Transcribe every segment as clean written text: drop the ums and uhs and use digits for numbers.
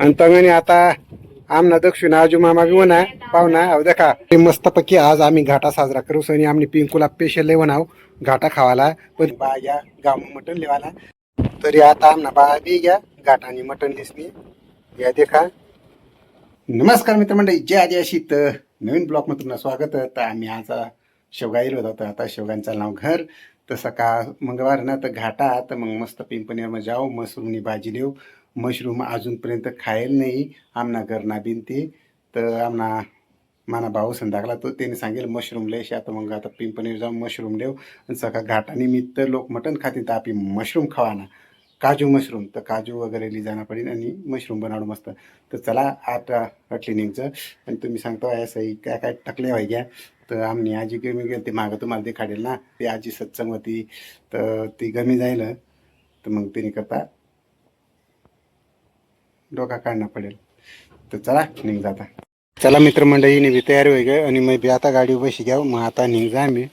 आणि तंगणी आता आमना दक्षिण आजू मामा बी म्हणा पाहुणा अहो देखा मस्तपैकी आज आम्ही घाटा साजरा करू आणि आम्ही पिंकूला स्पेशल लेवन आहो घाटा खावाला पण बाया गाव मटण लेवाला तरी आता आमना बा बी घ्या घाटानी मटण दिसली या देखा. नमस्कार मित्रमंडळी, जय आदिवासी. तर नवीन ब्लॉग मध्ये तुमचं स्वागत. तर आम्ही आज शेवगा येलो होतो. आता शेवगांचं नाव घर. तर सकाळ मंगळवार ना तर घाटा तर मग मस्त पिंपणीवर जाऊ मशरूमनी भाजी देऊ. मशरूम अजूनपर्यंत खायला नाही आमना घरना बिनती. तर आमना माना भाऊ संध्याकाळला तो त्याने सांगेल मशरूम लयशे. आता मग आता पिंपणीवर जाऊन मशरूम देऊ आणि सकाळ घाटानिमित्त लोक मटण खातील तर आपली मशरूम खावाना काजू मशरूम. तर काजू वगैरे ली जाणं पडेल आणि मशरूम बनवणं मस्त. तर चला आता क्लिनिकचं आणि तुम्ही सांगतो असं काय काय टाकले व्हाय घ्या. तर आम्ही आजी गमी गेली ते मागं तुम्हाला देखाडेल ना ती आजी सत्संग होती तर ती गमी जाईल तर मग तिने करता डोका काढणं पडेल. तर चला निघ जाता. चला मित्रमंडळीने बी तयार होई गे आणि मग बी आता गाडी बशी घ्या मग आता निघ जा आम्ही.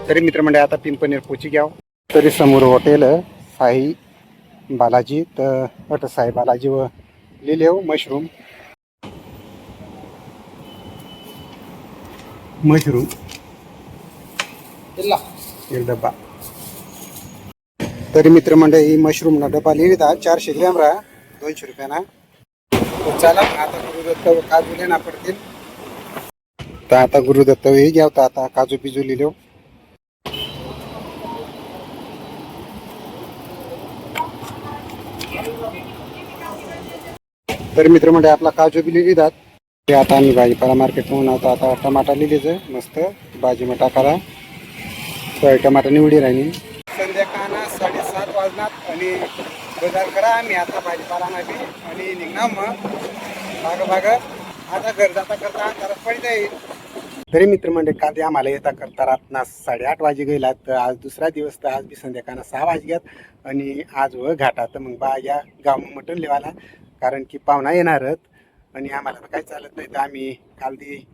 तरी मित्रमंडळी आता पिंपणेर पोची घ्याव. तरी समोर हॉटेल साई बालाजी तर अट साई बालाजी व लिहिले मशरूम मशरूम एक डब्बा. तरी मित्रमंडळी मशरूमना डब्बा लिहिला 400 ग्रॅम राहा 200 रुपयाना. तर चला आता गुरुदत्त काजू लेना पडतील. तर आता गुरुदत्त हे घ्याव तर आता काजू पिजू लिहिलो. तर मित्रमंडळी आपला काजू बी लिहितात. ते आता आम्ही भाजीपाला मार्केट म्हणून आता टमाटा लिहिलेच मस्त भाजी मग टाकाला सोय टमाटा निवडी राहिली. संध्याकाळना 7:30 वाजनात आणि बाजार करा आम्ही आता भाजीपाला नाही आणि निघणार मग भाग आता घर जाता करता अंधारात पडी जाईल. तरी मित्रमंडळी काल आम्हाला येता करता रातना 8:30 वाजे गेला. तर आज दुसरा दिवस तर आज बी संध्याकाळना 6 वाजल्यात आणि आज व घाटा तर मग बा या गाव मटण लेवाला कारण की पाहुणा येणारच आणि आम्हाला तर काही चालत नाही. तर आम्ही काल ती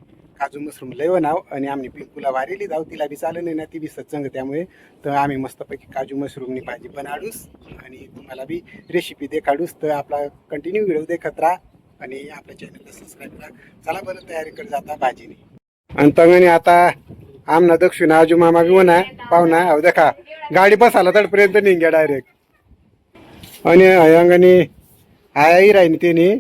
काजू मशरूम लय नाव आणि आम्ही पिंकूला वारीली जाऊ तिला बी चालत नाही ना ती बी सत्संग त्यामुळे. तर आम्ही मस्तपैकी काजू मशरूमनी भाजी बनाडूस आणि तुम्हाला बी रेसिपी देखाडूस. तर आपला कंटिन्यू व्हिडिओ देखत राहा आणि आपल्या चॅनलला सबस्क्राईब करा. चला बरं तयारीकडे जाता भाजीने. आणि तंगणी आता आमना दक्षिण आजू मामा बी म्हणा पाहुणा अहो देखा गाडी बसायला तडपर्यंत निघ्या डायरेक्ट आणि अंगाने आयाही राहीन त्याने.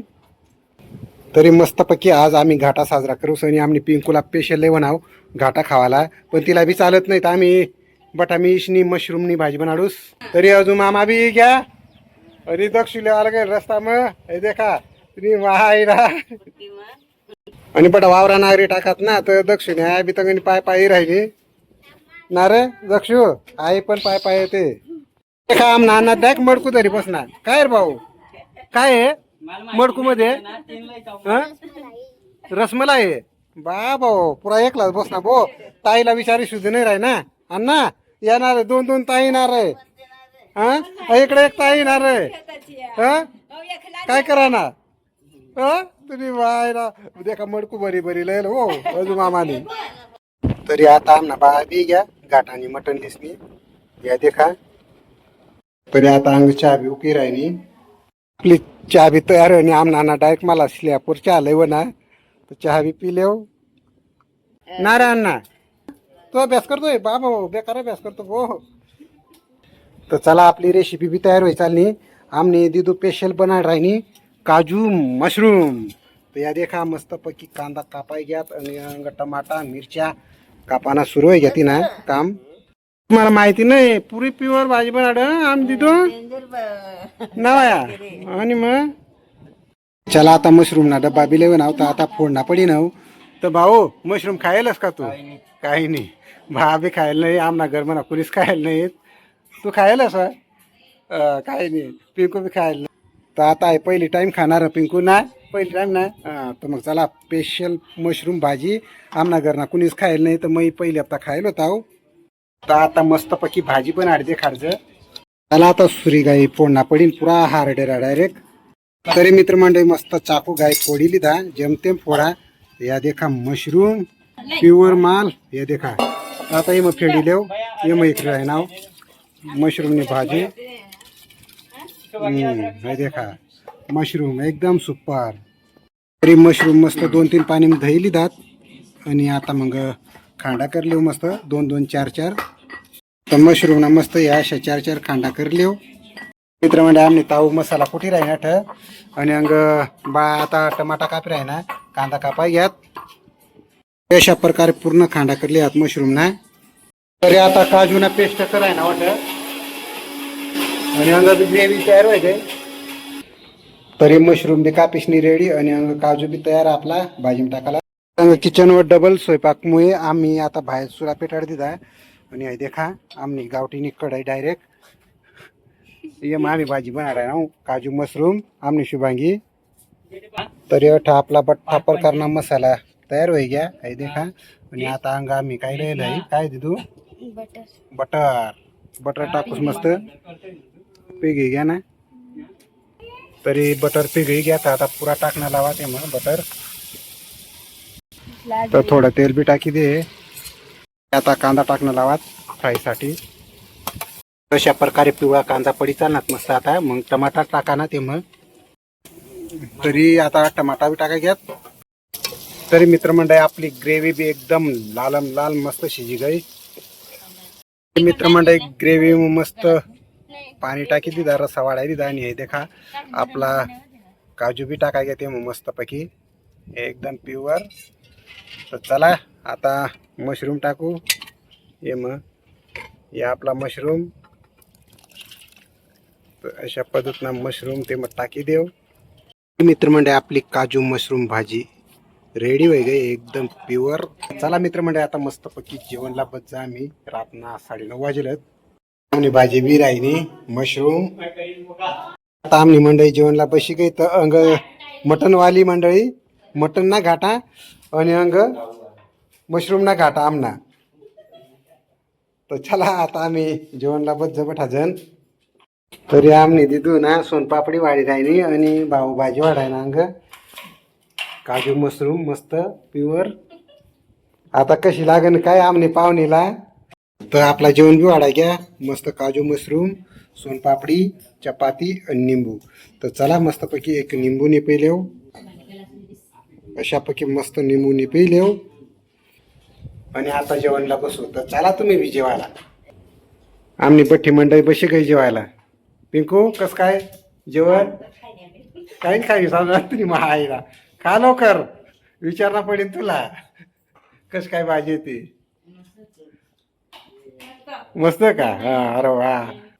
तरी मस्तपैकी आज आम्ही घाटा साजरा करू आणि आम्ही पिंकूला स्पेशल लेवन आहो घाटा खावाला पण तिला बी चालत नाही तर आम्ही बटामीशनी मशरूमनी भाजी बनाडूस. तरी अजून मामा बी घ्या आणि दक्षिण लेवाला गेल रस्ता मग हे देखा तुम्ही वाहायला आणि बटा वावरा नागरी टाकात ना तर दक्षिण आहे बी तंगणी पाय राहिली ना रे दक्षू आई पण पाय येते. आम नाना दाख मडकू तरी बसणार काय रे भाऊ काय आहे मडकू मध्ये रसमलाई आहे बा भाऊ पुरा एकलाच बसणार भो. ताईला विचारी सुद्धा नाही राही ना अण्णा येणार आहे 2 ताई येणार आहे हा इकडे एक ताई येणार आहे हा काय करा ना तुम्ही वायला देखा मडकू बरी लय हो अजून मामाने. तरी आता आमना बा बी घ्या घाटानी मटण दिसली या देखा. तरी आता अंग चहा बी उकी राहिली आपली चहा बी तयार आणि आमना डायरेक्ट मला स्लॅपवर चहा लय ना तर चहा बी पिले ना रे अण्णा तो अभ्यास करतोय बाबा बेकार अभ्यास करतो हो. तर चला आपली रेसिपी बी तयार होई चालली. आमने दिदू स्पेशल बना राहिनी काजू मशरूम. तर या देखा मस्तपैकी कांदा कापाय घ्यात आणि टमाटा मिरच्या कापाना सुरू आहे घ्या ती ना काम. तुम्हाला माहिती नाही पुरी प्युअर भाजी बनाड आम दिदू नवाया आणि मग चला आता मशरूम ना डब्बा बी लेवन आहो तर आता फोडणा पडी ना. तर भाऊ मशरूम खायलास का तू काही नाही भा बी खायला नाही आमना घर म्हणा कुणीच खायला नाही तू खायलास काही नाही पिंकू बी खायला नाही. तर आता आहे पहिली टाईम खाणार पिंकू ना पहिली टाईम ना तर मग चला स्पेशल मशरूम भाजी आमना घरना कुणीच खायला नाही तर मग पहिली हप्ता खायला होता हो. तर आता मस्तपैकी भाजी पण आडते खारचं. त्याला आता सुरी गाई फोडणा पडीन पुरा हारडेरा डायरेक्ट. तरी मित्रमंडळी मस्त चाकू गाय फोडी लिधा जेमतेम फोडा. या देखा मशरूम प्युअर माल या देखा आता ये मग फेडी लेव ये मग इकडे आहे नाव मशरूमनी भाजी हे देखा मशरूम एकदम सुपर तरी मशरूम मस्त 2-3 पाणी धैली दात आणि आता मग खांडा कर लिव मस्त 2-2 4-4 तर मशरूम ना मस्त या अशा 4-4 खांडा कर लिव मित्र म्हणजे आम्ही ताऊ मसाला कुठे राही ना ठ आणि अंग बा आता टमाटा कापी राही ना कांदा कापा घ्यात अशा प्रकारे पूर्ण खांडा करले आत मशरूम ना तरी आता काजू ना पेस्ट कराय ना वाटत आणि अंग ग्रेव्ही तयार व्हायचे तरी मशरूम बी कापीसनी रेडी आणि अंग काजू बी तयार आपला भाजी टाकायला किचनवर डबल स्वयंपाकमुळे आम्ही आता बाहेर सुरा पेटाड दिला आणि हे देखा आम्ही गावठी कढाई डायरेक्ट ये मग आम्ही भाजी बनणार ना काजू मशरूम आमनी शुभांगी तरी अठा आपला बट्टा प्रकारना मसाला तयार होई गया हे देखा आणि आता अंग आम्ही काय राहिलं आहे काय दिदू बटर बटर टाकूस मस्त पिघी घ्या ना तरी बटर पिघी घ्या तर आता पुरा टाकणं लावा ते मग बटर तर थोडं तेल बी टाकी दे आता कांदा टाकणं लावा फ्रायसाठी अशा प्रकारे पिवळा कांदा पडी चालणार मस्त आता मग टमाटा टाका ना ते मग तरी आता टमाटा बी टाका घ्यात तरी मित्रमंडळी आपली ग्रेव्ही बी एकदम लाल लाल मस्त शिजी गई मित्रमंडळी ग्रेव्ही मस्त पाणी टाकी दिदा रसा वाढाय दिदा आणि हे देखा आपला काजू बी टाका घ्या ते मग मस्तपैकी एकदम प्युअर तर चला आता मशरूम टाकू ये मग हे आपला मशरूम अशा पद्धतीनं मशरूम ते मग टाकी देव मित्रमंडळी आपली काजू मशरूम भाजी रेडी होई गई एकदम प्युअर चला मित्रमंडळी आता मस्तपैकी जेवणला बस जा आम्ही रातना 9:30 वाजलेत आम्ही भाजी बी राहिली मशरूम आता आम्ही मंडळी जेवणला बशी गई तर अंग मटनवाली मंडळी मटन ना घाटा आणि अंग मशरूम ना घाटा आमना तर चला आता आम्ही जेवणला बस जबठा जण तरी आमने दिदू ना सोनपापडी वाढी राहिली आणि भाऊ भाजी वाढाय ना अंग काजू मशरूम मस्त प्युअर आता कशी लागन काय आमने पाहुणीला तर आपला जेवण बी वाढा घ्या मस्त काजू मशरूम सोनपापडी चपाती आणि निंबू तर चला मस्तपैकी एक निंबू निपेलेव अशापैकी मस्त निंबू निपेलेव आणि आता जेवणला बसू तर चला तुम्ही बी जेवायला आमनी बठ्ठी मंडळी बशी गई जेवायला पिंकू कस काय जेवण काही खाई सांगा तुम्ही महाईला खा लवकर विचारणा पडेल तुला कस काय भाजी येते मस्त का हा अरे वा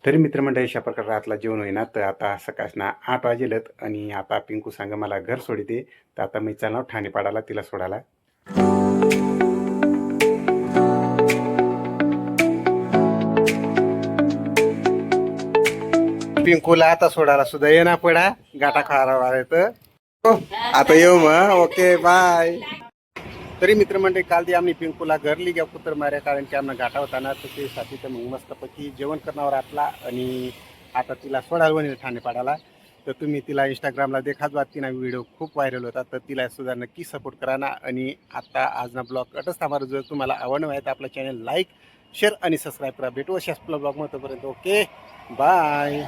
तरी मित्रमंडळी अशा प्रकारे रातला जेवण होईना तर आता सकाळना 8 वाजेलत आणि आता पिंकू सांग मला घर सोडिते तर आता मी चालणार ठाणेपाडाला तिला सोडायला पिंकूला आता सोडायला सुद्धा ये ना पडा गाठा खारा तर आता येऊ मग ओके बाय तरी मित्रमंडळी काल दी आम्ही पिंकूला घरली घ्या कुत्र मार्या कारण की आम्हाला घाटा होता ना तर त्यासाठी तर मग मस्तपैकी जेवण करण्यावर आपला आणि आता तिला सोडायला बनेल ठाणेपाडाला तर तुम्ही तिला इंस्टाग्रामला देखाच बात तिना व्हिडिओ खूप व्हायरल होता तर तिला सुद्धा नक्की सपोर्ट करा ना आणि आता आज ना ब्लॉग अटच थांबा जर तुम्हाला आवडणं आहे तर आपलं चॅनल लाईक शेअर आणि सबस्क्राईब करा भेटू अशाच ब्लॉग मग तोपर्यंत ओके बाय.